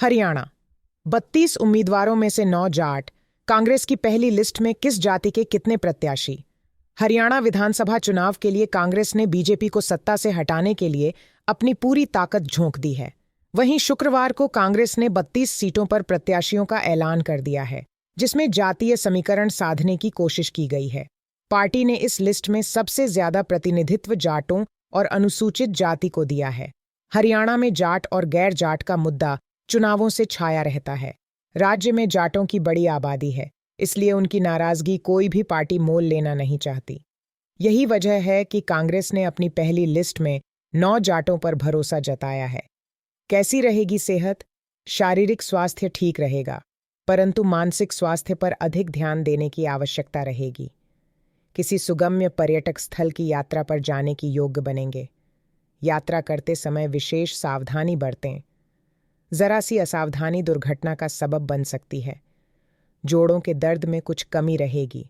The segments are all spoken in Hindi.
हरियाणा 32 उम्मीदवारों में से 9 जाट। कांग्रेस की पहली लिस्ट में किस जाति के कितने प्रत्याशी? हरियाणा विधानसभा चुनाव के लिए कांग्रेस ने बीजेपी को सत्ता से हटाने के लिए अपनी पूरी ताकत झोंक दी है। वहीं शुक्रवार को कांग्रेस ने 32 सीटों पर प्रत्याशियों का ऐलान कर दिया है, जिसमें जातीय समीकरण साधने की कोशिश की गई है। पार्टी ने इस लिस्ट में सबसे ज्यादा प्रतिनिधित्व जाटों और अनुसूचित जाति को दिया है। हरियाणा में जाट और गैर जाट का मुद्दा चुनावों से छाया रहता है। राज्य में जाटों की बड़ी आबादी है, इसलिए उनकी नाराजगी कोई भी पार्टी मोल लेना नहीं चाहती। यही वजह है कि कांग्रेस ने अपनी पहली लिस्ट में 9 जाटों पर भरोसा जताया है। कैसी रहेगी सेहत? शारीरिक स्वास्थ्य ठीक रहेगा, परंतु मानसिक स्वास्थ्य पर अधिक ध्यान देने की आवश्यकता रहेगी। किसी सुगम्य पर्यटक स्थल की यात्रा पर जाने की योग्य बनेंगे। यात्रा करते समय विशेष सावधानी बरतें। जरा सी असावधानी दुर्घटना का सबब बन सकती है। जोड़ों के दर्द में कुछ कमी रहेगी।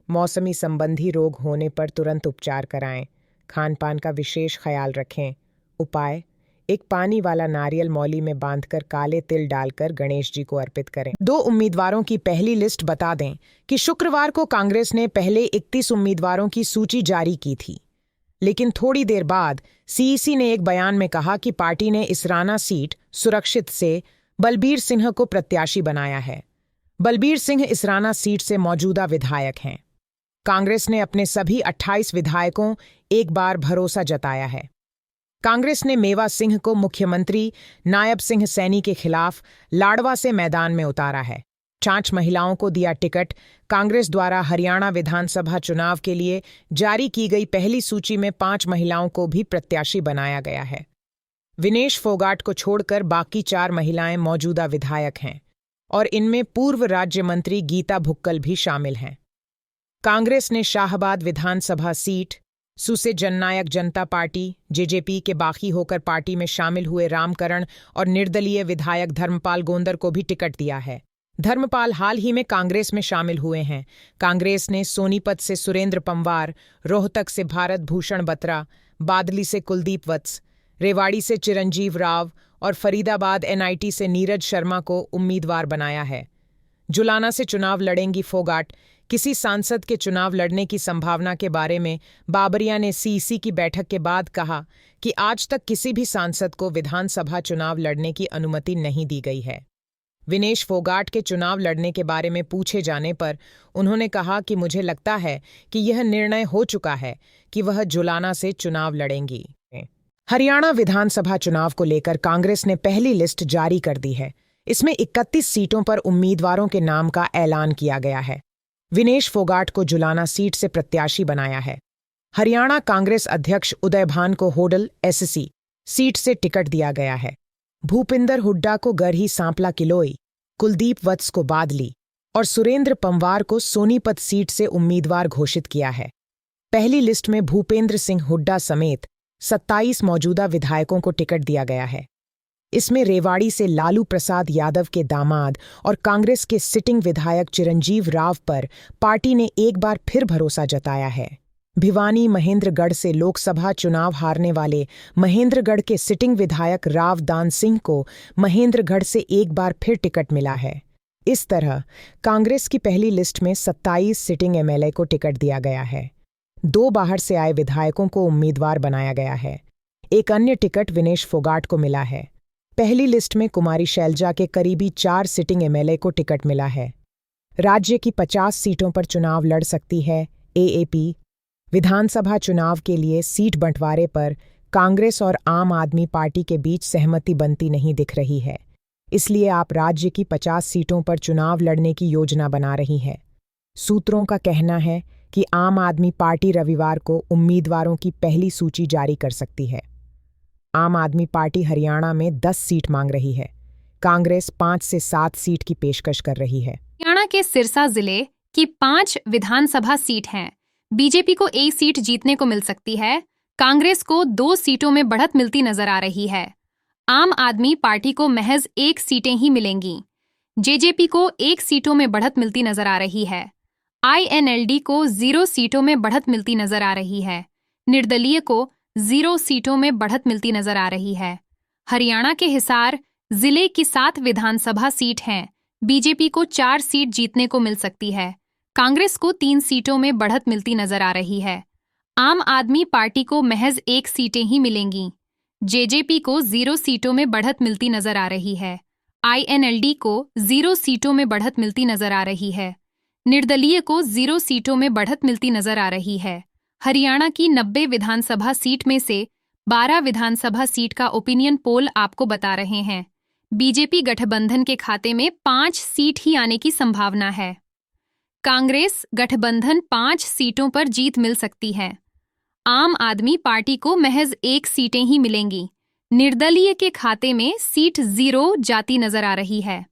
मौसमी संबंधी रोग होने पर तुरंत उपचार कराएं। खान पान का विशेष ख्याल रखें। उपाय: एक पानी वाला नारियल मौली में बांधकर काले तिल डालकर गणेश जी को अर्पित करें। 2 उम्मीदवारों की पहली लिस्ट बता दें कि शुक्रवार को कांग्रेस ने पहले 31 उम्मीदवारों की सूची जारी की थी, लेकिन थोड़ी देर बाद सीईसी ने एक बयान में कहा कि पार्टी ने इसराना सीट सुरक्षित से बलबीर सिंह को प्रत्याशी बनाया है। बलबीर सिंह इसराना सीट से मौजूदा विधायक हैं। कांग्रेस ने अपने सभी 28 विधायकों एक बार भरोसा जताया है। कांग्रेस ने मेवा सिंह को मुख्यमंत्री नायब सिंह सैनी के खिलाफ लाडवा से मैदान में उतारा है। 5 महिलाओं को दिया टिकट। कांग्रेस द्वारा हरियाणा विधानसभा चुनाव के लिए जारी की गई पहली सूची में 5 महिलाओं को भी प्रत्याशी बनाया गया है। विनेश फोगाट को छोड़कर बाकी 4 महिलाएं मौजूदा विधायक हैं और इनमें पूर्व राज्य मंत्री गीता भुक्कल भी शामिल हैं। कांग्रेस ने शाहबाद विधानसभा सीट सुसे जननायक जनता पार्टी जेजेपी के बाकी होकर पार्टी में शामिल हुए रामकरण और निर्दलीय विधायक धर्मपाल गोंदर को भी टिकट दिया है। धर्मपाल हाल ही में कांग्रेस में शामिल हुए हैं। कांग्रेस ने सोनीपत से सुरेंद्र पंवार, रोहतक से भारत भूषण बत्रा, बादली से कुलदीप वत्स, रेवाड़ी से चिरंजीव राव और फरीदाबाद एनआईटी से नीरज शर्मा को उम्मीदवार बनाया है। जुलाना से चुनाव लड़ेंगी फोगाट। किसी सांसद के चुनाव लड़ने की संभावना के बारे में बाबरिया ने सीईसी की बैठक के बाद कहा कि आज तक किसी भी सांसद को विधानसभा चुनाव लड़ने की अनुमति नहीं दी गई है। विनेश फोगाट के चुनाव लड़ने के बारे में पूछे जाने पर उन्होंने कहा कि मुझे लगता है कि यह निर्णय हो चुका है कि वह जुलाना से चुनाव लड़ेंगी। हरियाणा विधानसभा चुनाव को लेकर कांग्रेस ने पहली लिस्ट जारी कर दी है। इसमें 31 सीटों पर उम्मीदवारों के नाम का ऐलान किया गया है। विनेश फोगाट को जुलाना सीट से प्रत्याशी बनाया है। हरियाणा कांग्रेस अध्यक्ष उदय भान को होडल एससी सीट से टिकट दिया गया है। भूपिंदर हुड्डा को गरही सांपला किलोई, कुलदीप वत्स को बादली और सुरेंद्र पंवार को सोनीपत सीट से उम्मीदवार घोषित किया है। पहली लिस्ट में भूपेंद्र सिंह हुड्डा समेत 27 मौजूदा विधायकों को टिकट दिया गया है। इसमें रेवाड़ी से लालू प्रसाद यादव के दामाद और कांग्रेस के सिटिंग विधायक चिरंजीव राव पर पार्टी ने एक बार फिर भरोसा जताया है। भिवानी महेंद्रगढ़ से लोकसभा चुनाव हारने वाले महेंद्रगढ़ के सिटिंग विधायक राव दान सिंह को महेंद्रगढ़ से एक बार फिर टिकट मिला है। इस तरह कांग्रेस की पहली लिस्ट में 27 सिटिंग एमएलए को टिकट दिया गया है। 2 बाहर से आए विधायकों को उम्मीदवार बनाया गया है। एक अन्य टिकट विनेश फोगाट को मिला है। पहली लिस्ट में कुमारी शैलजा के करीबी 4 सिटिंग एमएलए को टिकट मिला है। राज्य की 50 सीटों पर चुनाव लड़ सकती है एएपी। विधानसभा चुनाव के लिए सीट बंटवारे पर कांग्रेस और आम आदमी पार्टी के बीच सहमति बनती नहीं दिख रही है। इसलिए आप राज्य की 50 सीटों पर चुनाव लड़ने की योजना बना रही है। सूत्रों का कहना है कि आम आदमी पार्टी रविवार को उम्मीदवारों की पहली सूची जारी कर सकती है। आम आदमी पार्टी हरियाणा में 10 सीट मांग रही है। कांग्रेस 5 से 7 सीट की पेशकश कर रही है। हरियाणा के सिरसा जिले की 5 विधानसभा सीट हैं। बीजेपी को 1 सीट जीतने को मिल सकती है। कांग्रेस को 2 सीटों में बढ़त मिलती नजर आ रही है। आम आदमी पार्टी को महज 1 सीटें ही मिलेंगी। जेजेपी को 1 सीटों में बढ़त मिलती नजर आ रही है। आईएनएलडी को 0 सीटों में बढ़त मिलती नजर आ रही है। निर्दलीय को 0 सीटों में बढ़त मिलती नजर आ रही है। हरियाणा के हिसार, जिले की 7 विधानसभा सीट हैं। बीजेपी को 4 सीट जीतने को मिल सकती है। कांग्रेस को 3 सीटों में बढ़त मिलती नजर आ रही है। आम आदमी पार्टी को महज 1 सीटें ही मिलेंगी। जेजेपी को 0 सीटों में बढ़त मिलती नजर आ रही है। आईएनएलडी को 0 सीटों में बढ़त मिलती नजर आ रही है। निर्दलीय को 0 सीटों में बढ़त मिलती नजर आ रही है। हरियाणा की 90 विधानसभा सीट में से 12 विधानसभा सीट का ओपिनियन पोल आपको बता रहे हैं। बीजेपी गठबंधन के खाते में 5 सीट ही आने की संभावना है। कांग्रेस गठबंधन 5 सीटों पर जीत मिल सकती है। आम आदमी पार्टी को महज 1 सीटें ही मिलेंगी। निर्दलीय के खाते में सीट 0 जाती नजर आ रही है।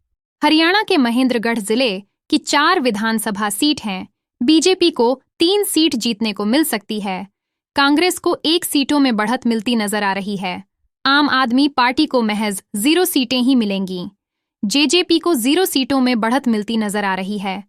हरियाणा के महेंद्रगढ़ जिले की 4 विधानसभा सीट हैं। बीजेपी को 3 सीट जीतने को मिल सकती है। कांग्रेस को 1 सीटों में बढ़त मिलती नजर आ रही है। आम आदमी पार्टी को महज 0 सीटें ही मिलेंगी। जेजेपी को 0 सीटों में बढ़त मिलती नजर आ रही है।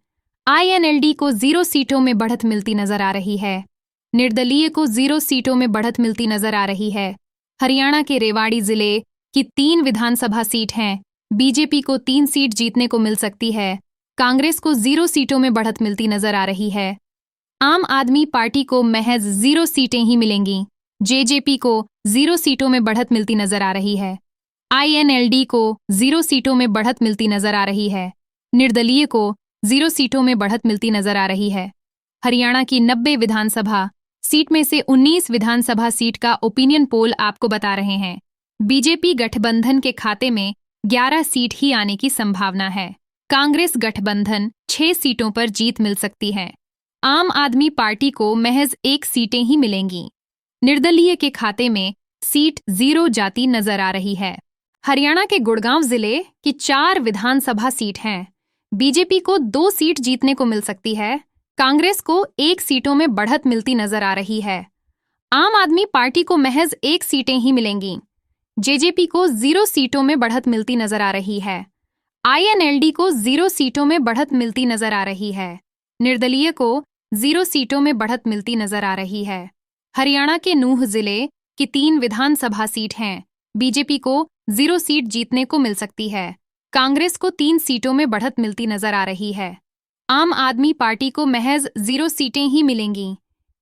आईएनएलडी को 0 सीटों में बढ़त मिलती नजर आ रही है। निर्दलीय को 0 सीटों में बढ़त मिलती नजर आ रही है। हरियाणा के रेवाड़ी जिले की 3 विधानसभा सीट हैं। बीजेपी को 3 सीट जीतने को मिल सकती है। कांग्रेस को 0 सीटों में बढ़त मिलती नजर आ रही है। आम आदमी पार्टी को महज 0 सीटें ही मिलेंगी। जेजेपी को 0 सीटों में बढ़त मिलती नजर आ रही है। आईएनएलडी को 0 सीटों में बढ़त मिलती नजर आ रही है। निर्दलीय को 0 सीटों में बढ़त मिलती नजर आ रही है। हरियाणा की 90 विधानसभा सीट में से 19 विधानसभा सीट का ओपिनियन पोल आपको बता रहे हैं। बीजेपी गठबंधन के खाते में 11 सीट ही आने की संभावना है। कांग्रेस गठबंधन 6 सीटों पर जीत मिल सकती है। आम आदमी पार्टी को महज 1 सीटें ही मिलेंगी। निर्दलीय के खाते में सीट 0 जाती नजर आ रही है। हरियाणा के गुड़गांव जिले की 4 विधानसभा सीट हैं। बीजेपी को 2 सीट जीतने को मिल सकती है। कांग्रेस को 1 सीटों में बढ़त मिलती नजर आ रही है। आम आदमी पार्टी को महज 1 सीटें ही मिलेंगी। जेजेपी को 0 सीटों में बढ़त मिलती नजर आ रही है। आईएनएलडी को 0 सीटों में बढ़त मिलती नजर आ रही है। निर्दलीय को 0 सीटों में बढ़त मिलती नजर आ रही है। हरियाणा के नूंह जिले की 3 विधानसभा सीट हैं। बीजेपी को 0 सीट जीतने को मिल सकती है। कांग्रेस को 3 सीटों में बढ़त मिलती नजर आ रही है। आम आदमी पार्टी को महज 0 सीटें ही मिलेंगी।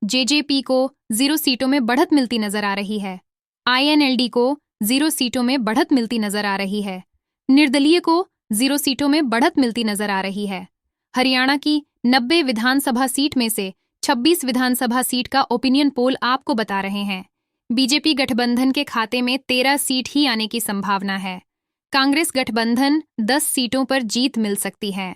जेजेपी को 0 सीटों में बढ़त मिलती नजर आ रही है। आईएनएलडी को 0 सीटों में बढ़त मिलती नजर आ रही है। निर्दलीय को 0 सीटों में बढ़त मिलती नजर आ रही है। हरियाणा की 90 विधानसभा सीट में से 26 विधानसभा सीट का ओपिनियन पोल आपको बता रहे हैं। बीजेपी गठबंधन के खाते में 13 सीट ही आने की संभावना है। कांग्रेस गठबंधन 10 सीटों पर जीत मिल सकती है।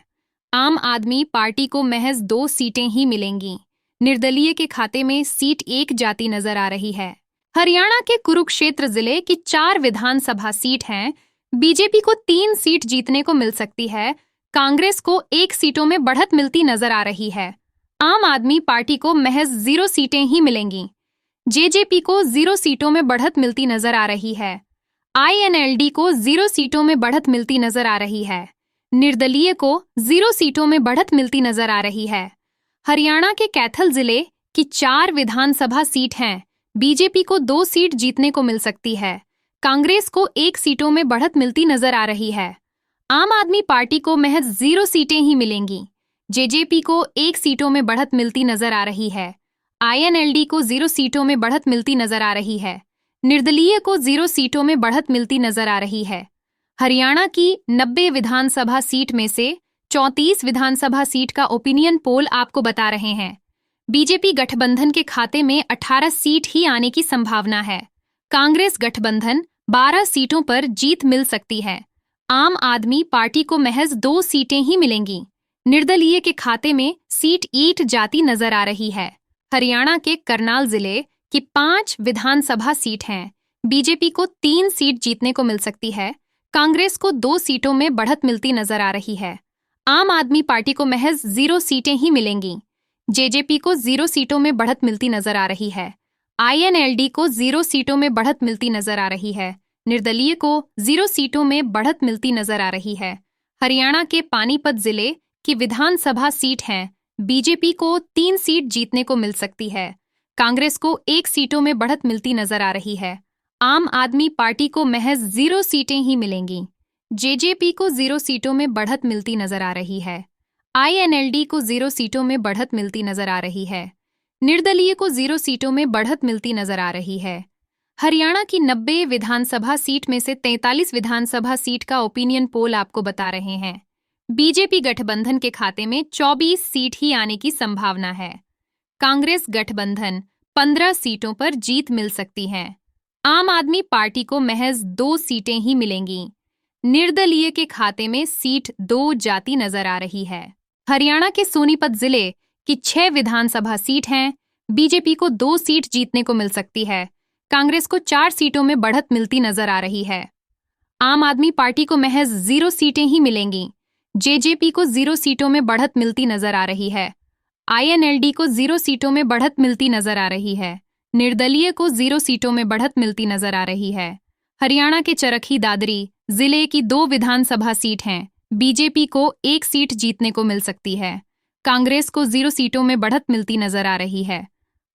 आम आदमी पार्टी को महज 2 सीटें ही मिलेंगी। निर्दलीय के खाते में सीट 1 जाती नजर आ रही है। हरियाणा के कुरुक्षेत्र जिले की 4 विधानसभा सीट हैं। बीजेपी को 3 सीट जीतने को मिल सकती है। कांग्रेस को 1 सीटों में बढ़त मिलती नजर आ रही है। आम आदमी पार्टी को महज 0 सीटें ही मिलेंगी। जेजेपी को 0 सीटों में बढ़त मिलती नजर आ रही है। आईएनएलडी को 0 सीटों में बढ़त मिलती नजर आ रही है। निर्दलीय को 0 सीटों में बढ़त मिलती नजर आ रही है। हरियाणा के कैथल जिले की 4 विधानसभा सीट हैं। बीजेपी को 2 सीट जीतने को मिल सकती है। कांग्रेस को 1 सीटों में बढ़त मिलती नजर आ रही है। आम आदमी पार्टी को महज 0 सीटें ही मिलेंगी। जेजेपी को 1 सीटों में बढ़त मिलती नजर आ रही है। आईएनएलडी को 0 सीटों में बढ़त मिलती नजर आ रही है। निर्दलीय को 0 सीटों में बढ़त मिलती नजर आ रही है। हरियाणा की 90 विधानसभा सीट में से 34 विधानसभा सीट का ओपिनियन पोल आपको बता रहे हैं। बीजेपी गठबंधन के खाते में 18 सीट ही आने की संभावना है। कांग्रेस गठबंधन 12 सीटों पर जीत मिल सकती है। आम आदमी पार्टी को महज 2 सीटें ही मिलेंगी। निर्दलीय के खाते में सीट 8 जाती नजर आ रही है। हरियाणा के करनाल जिले की 5 विधानसभा सीट हैं। बीजेपी को 3 सीट जीतने को मिल सकती है। कांग्रेस को 2 सीटों में बढ़त मिलती नजर आ रही है। आम आदमी पार्टी को महज 0 सीटें ही मिलेंगी। जेजेपी को 0 सीटों में बढ़त मिलती नजर आ रही है। आईएनएलडी को 0 सीटों में बढ़त मिलती नजर आ रही है। निर्दलीय को 0 सीटों में बढ़त मिलती नजर आ रही है। हरियाणा के पानीपत जिले की विधानसभा सीट हैं। बीजेपी को 3 सीट जीतने को मिल सकती है। कांग्रेस को 1 सीटों में बढ़त मिलती नजर आ रही है। आम आदमी पार्टी को महज 0 सीटें ही मिलेंगी। जेजेपी को 0 सीटों में बढ़त मिलती नजर आ रही है। आईएनएलडी को 0 सीटों में बढ़त मिलती नजर आ रही है। निर्दलीय को 0 सीटों में बढ़त मिलती नजर आ रही है। हरियाणा की 90 विधानसभा सीट में से 43 विधानसभा सीट का ओपिनियन पोल आपको बता रहे हैं। बीजेपी गठबंधन के खाते में 24 सीट ही आने की संभावना है। कांग्रेस गठबंधन 15 सीटों पर जीत मिल सकती है। आम आदमी पार्टी को महज 2 सीटें ही मिलेंगी। निर्दलीय के खाते में सीट 2 जाती नजर आ रही है। हरियाणा के सोनीपत जिले की 6 विधानसभा सीट हैं। बीजेपी को 2 सीट जीतने को मिल सकती है। कांग्रेस को 4 सीटों में बढ़त मिलती नजर आ रही है। आम आदमी पार्टी को महज 0 सीटें ही मिलेंगी। जेजेपी को 0 सीटों में बढ़त मिलती नजर आ रही है। आईएनएलडी को 0 सीटों में बढ़त मिलती नजर आ रही है। निर्दलीय को 0 सीटों में बढ़त मिलती नजर आ रही है। हरियाणा के चरखी दादरी जिले की 2 विधानसभा सीट हैं। बीजेपी को 1 सीट जीतने को मिल सकती है। कांग्रेस को 0 सीटों में बढ़त मिलती नजर आ रही है।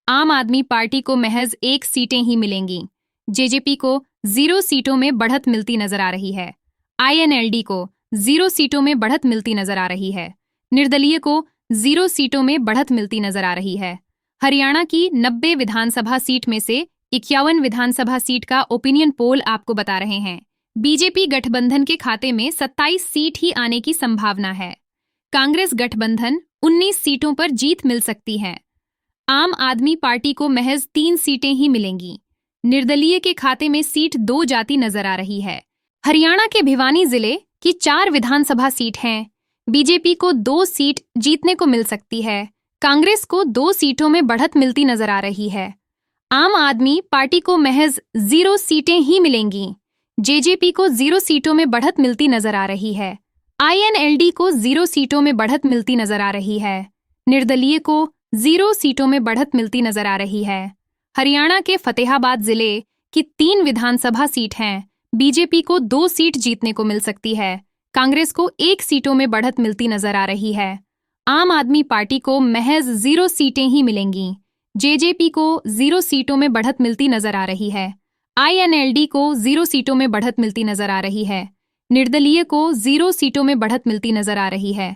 आम आदमी पार्टी को महज 1 सीटें ही मिलेंगी। जेजेपी को 0 सीटों में बढ़त मिलती नजर आ रही है। आईएनएलडी को 0 सीटों में बढ़त मिलती नजर आ रही है। निर्दलीय को 0 सीटों में बढ़त मिलती नजर आ रही है। हरियाणा की 90 विधानसभा सीट में से 51 विधानसभा सीट का ओपिनियन पोल आपको बता रहे हैं। बीजेपी गठबंधन के खाते में 27 सीट ही आने की संभावना है। कांग्रेस गठबंधन 19 सीटों पर जीत मिल सकती है। आम आदमी पार्टी को महज 3 सीटें ही मिलेंगी। निर्दलीय के खाते में सीट 2 जाती नजर आ रही है। हरियाणा के भिवानी जिले की 4 विधानसभा सीट हैं। बीजेपी को 2 सीट जीतने को मिल सकती है। कांग्रेस को 2 सीटों में बढ़त मिलती नजर आ रही है। आम आदमी पार्टी को महज 0 सीटें ही मिलेंगी। जेजेपी को 0 सीटों में बढ़त मिलती नजर आ रही है। आईएनएलडी को 0 सीटों में बढ़त मिलती नजर आ रही है। निर्दलीय को 0 सीटों में बढ़त मिलती नजर आ रही है। हरियाणा के फतेहाबाद जिले की 3 विधानसभा सीट हैं। बीजेपी को 2 सीट जीतने को मिल सकती है। कांग्रेस को 1 सीटों में बढ़त मिलती नजर आ रही है। आम आदमी पार्टी को महज 0 सीटें ही मिलेंगी। जेजेपी को 0 सीटों में बढ़त मिलती नजर आ रही है। आईएनएलडी को 0 सीटों में बढ़त मिलती नजर आ रही है। निर्दलीय को 0 सीटों में बढ़त मिलती नजर आ रही है।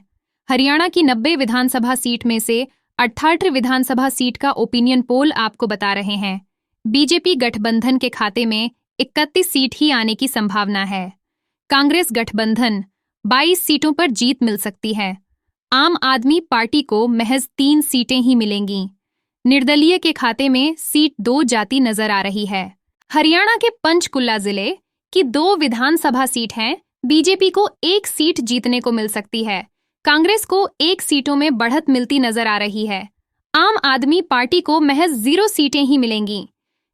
हरियाणा की 90 विधानसभा सीट में से 68 विधानसभा सीट का ओपिनियन पोल आपको बता रहे हैं। बीजेपी गठबंधन के खाते में 31 सीट ही आने की संभावना है। कांग्रेस गठबंधन 22 सीटों पर जीत मिल सकती है। आम आदमी पार्टी को महज 3 सीटें ही मिलेंगी। निर्दलीय के खाते में सीट 2 जाती नजर आ रही है। हरियाणा के पंचकुला जिले की 2 विधानसभा सीट हैं। बीजेपी को 1 सीट जीतने को मिल सकती है। कांग्रेस को 1 सीटों में बढ़त मिलती नजर आ रही है। आम आदमी पार्टी को महज 0 सीटें ही मिलेंगी।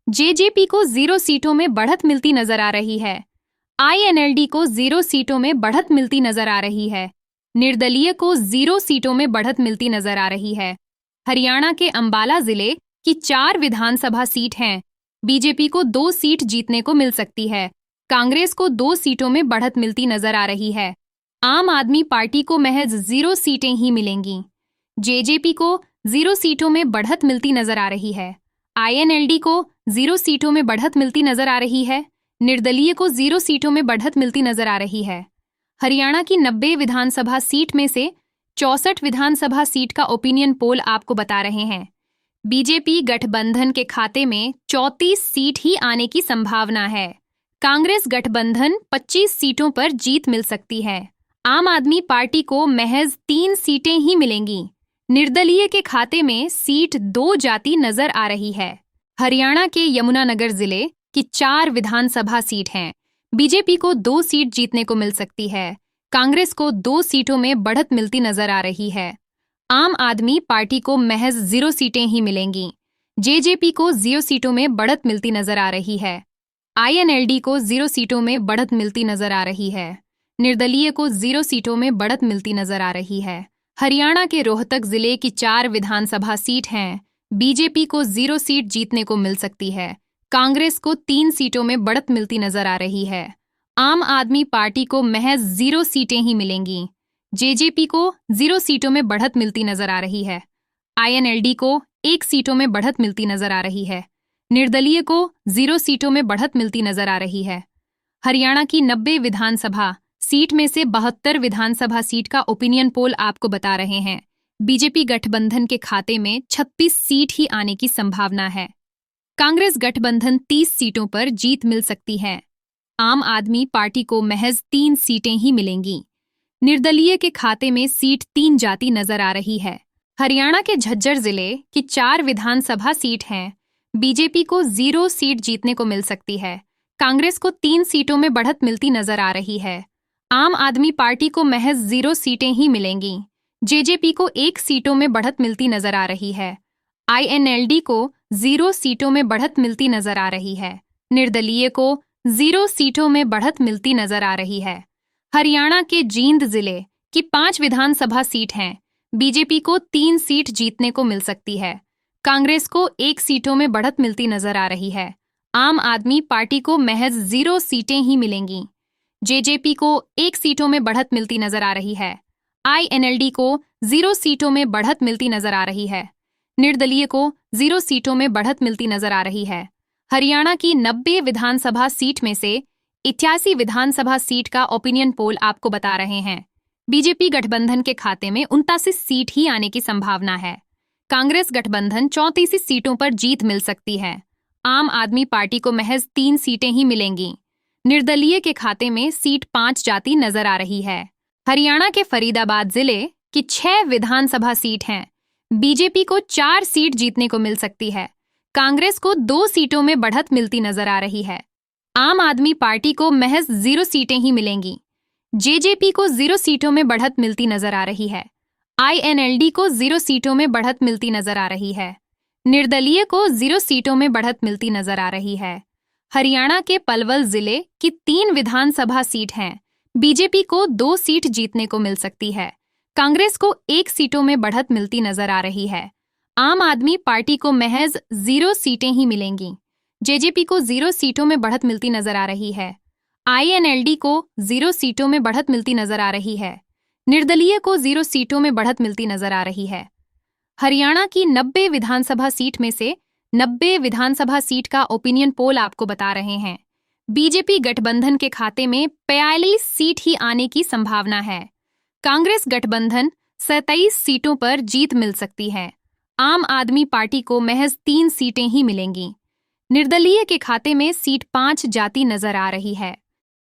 जेजेपी को 0 सीटों में बढ़त मिलती नजर आ रही है। आईएनएलडी को 0 सीटों में बढ़त मिलती नजर आ रही है। निर्दलीय को 0 सीटों में बढ़त मिलती नजर आ रही है। हरियाणा के अंबाला जिले की 4 विधानसभा सीट हैं। बीजेपी को 2 सीट जीतने को मिल सकती है। कांग्रेस को 2 सीटों में बढ़त मिलती नजर आ रही है। आम आदमी पार्टी को महज 0 सीटें ही मिलेंगी। जेजेपी को 0 सीटों में बढ़त मिलती नजर आ रही है। आईएनएलडी को 0 सीटों में बढ़त मिलती नजर आ रही है। निर्दलीय को 0 सीटों में बढ़त मिलती नजर आ रही है। हरियाणा की 90 विधानसभा सीट में से 64 विधानसभा सीट का ओपिनियन पोल आपको बता रहे हैं। बीजेपी गठबंधन के खाते में 34 सीट ही आने की संभावना है। कांग्रेस गठबंधन 25 सीटों पर जीत मिल सकती है। आम आदमी पार्टी को महज 3 सीटें ही मिलेंगी। निर्दलीय के खाते में सीट 2 जाती नजर आ रही है। हरियाणा के यमुनानगर जिले की 4 विधानसभा सीट हैं। बीजेपी को 2 सीट जीतने को मिल सकती है। कांग्रेस को 2 सीटों में बढ़त मिलती नजर आ रही है। आम आदमी पार्टी को महज 0 सीटें ही मिलेंगी। जेजेपी को 0 सीटों में बढ़त मिलती नजर आ रही है। आईएनएलडी को 0 सीटों में बढ़त मिलती नजर आ रही है। निर्दलीय को 0 सीटों में बढ़त मिलती नजर आ रही है। हरियाणा के रोहतक जिले की 4 विधानसभा सीट हैं। बीजेपी को 0 सीट जीतने को मिल सकती है। कांग्रेस को 3 सीटों में बढ़त मिलती नजर आ रही है। आम आदमी पार्टी को महज 0 सीटें ही मिलेंगी। जेजेपी को 0 सीटों में बढ़त मिलती नजर आ रही है। आईएनएलडी को 1 सीटों में बढ़त मिलती नजर आ रही है। निर्दलीय को 0 सीटों में बढ़त मिलती नजर आ रही है। हरियाणा की 90 विधानसभा सीट में से 72 विधानसभा सीट का ओपिनियन पोल आपको बता रहे हैं बीजेपी गठबंधन के खाते में 36 सीट ही आने की संभावना है। कांग्रेस गठबंधन 30 सीटों पर जीत मिल सकती है। आम आदमी पार्टी को महज 3 सीटें ही मिलेंगी। निर्दलीय के खाते में सीट 3 जाती नजर आ रही है। हरियाणा के झज्जर जिले की 4 विधानसभा सीट हैं। बीजेपी को 0 सीट जीतने को मिल सकती है। कांग्रेस को 3 सीटों में बढ़त मिलती नजर आ रही है। आम आदमी पार्टी को महज 0 सीटें ही मिलेंगी। जेजेपी को 1 सीटों में बढ़त मिलती नजर आ रही है। आईएनएलडी को 0 सीटों में बढ़त मिलती नजर आ रही है। निर्दलीय को 0 सीटों में बढ़त मिलती नजर आ रही है। हरियाणा के जींद जिले की 5 विधानसभा सीट हैं। बीजेपी को 3 सीट जीतने को मिल सकती है। कांग्रेस को 1 सीटों में बढ़त मिलती नजर आ रही है। आम आदमी पार्टी को महज 0 सीटें ही मिलेंगी। जेजेपी को 1 सीटों में बढ़त मिलती नजर आ रही है। आईएनएलडी को 0 सीटों में बढ़त मिलती नजर आ रही है। निर्दलीय को 0 सीटों में बढ़त मिलती नजर आ रही है। हरियाणा की 90 विधानसभा सीट में से 81 विधानसभा सीट का ओपिनियन पोल आपको बता रहे हैं बीजेपी गठबंधन के खाते में 79 सीट ही आने की संभावना है। कांग्रेस गठबंधन 34 सीटों पर जीत मिल सकती है। आम आदमी पार्टी को महज 3 सीटें ही मिलेंगी। निर्दलीय के खाते में सीट 5 जाती नजर आ रही है। हरियाणा के फरीदाबाद जिले की 6 विधानसभा सीट हैं। बीजेपी को 4 सीट जीतने को मिल सकती है। कांग्रेस को 2 सीटों में बढ़त मिलती नजर आ रही है। आम आदमी पार्टी को महज 0 सीटें ही मिलेंगी। जेजेपी को 0 सीटों में बढ़त मिलती नजर आ रही है। आईएनएलडी को 0 सीटों में बढ़त मिलती नजर आ रही है। निर्दलीय को 0 सीटों में बढ़त मिलती नजर आ रही है। हरियाणा के पलवल जिले की 3 विधानसभा सीट हैं। बीजेपी को 2 सीट जीतने को मिल सकती है। कांग्रेस को 1 सीटों में बढ़त मिलती नजर आ रही है। आम आदमी पार्टी को महज 0 सीटें ही मिलेंगी। जेजेपी को 0 सीटों में बढ़त मिलती नजर आ रही है। आईएनएलडी को 0 सीटों में बढ़त मिलती नजर आ रही है। निर्दलीय को 0 सीटों में बढ़त मिलती नजर आ रही है। हरियाणा की 90 विधानसभा सीट में से 90 विधानसभा सीट का ओपिनियन पोल आपको बता रहे हैं बीजेपी गठबंधन के खाते में 42 सीट ही आने की संभावना है। कांग्रेस गठबंधन 27 सीटों पर जीत मिल सकती है। आम आदमी पार्टी को महज 3 सीटें ही मिलेंगी। निर्दलीय के खाते में सीट 5 जाती नजर आ रही है।